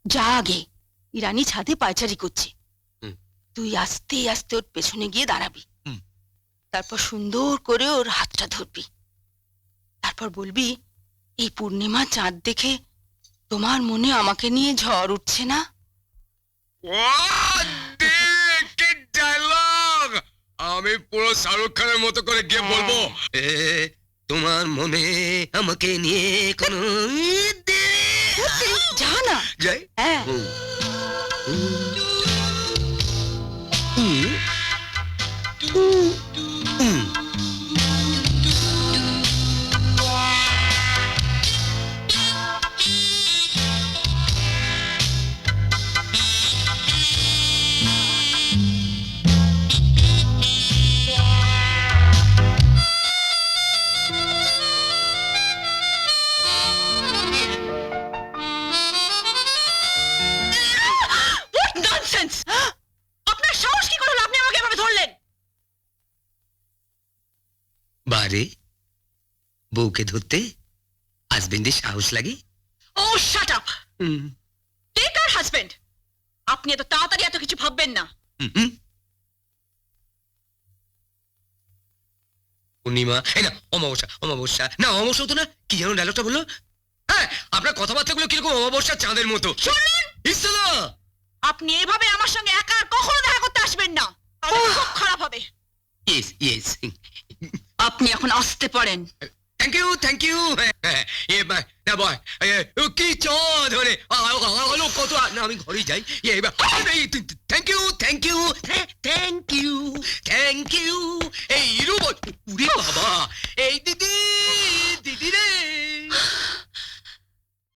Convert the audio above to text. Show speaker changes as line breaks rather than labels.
যা আগে, ইরানি ছাদে পায়চারি করছে। তুই আস্তে আস্তে ওর পেছনে গিয়ে দাঁড়াবি, তারপর সুন্দর করে ওর হাতটা ধরবি, তারপর বলবি, এই পূর্ণিমা চাঁদ দেখে তোমার মনে আমাকে নিয়ে ঝড় উঠছে না?
আমি পুরো শাহরুখ খানের মতো করে গিয়ে বলবো, তোমার মনে আমাকে নিয়ে কোনো
যা না।
যাই।
হ্যাঁ। আপনার সাহস কি করে আপনি আমাকে এভাবে ধরলেন?
বারে বউকে ধরতে হাজবেন্ডের সাহস লাগে?
ও শাট আপ। টেক আর হাজবেন্ড, আপনি এত তাড়াতাড়ি এত কিছু ভাববেন না।
পূর্ণিমা, এই না অমাবস্যা, অমাবস্যা না অমাবস্যা হতো না, কি যেন ডায়লগটা বললো? হ্যাঁ, আপনার কথাবার্তাগুলো কিরকম অমাবস্যা চাঁদের মতো।
শুনলেন? আপনি এভাবে আমার সঙ্গে একা আর কখনো দেখা করতে আসবেন না, খুব খারাপ হবে।
ইয়েস ইয়েস,
আপনি এখন আসতে পারেন।
Thank you thank you. না বয়, কি চাঁদ মানে আলো কত না, আমি ঘরেই যাই। Thank you thank you thank you thank you. এই রুবল, উরে বাবা, এই দিদি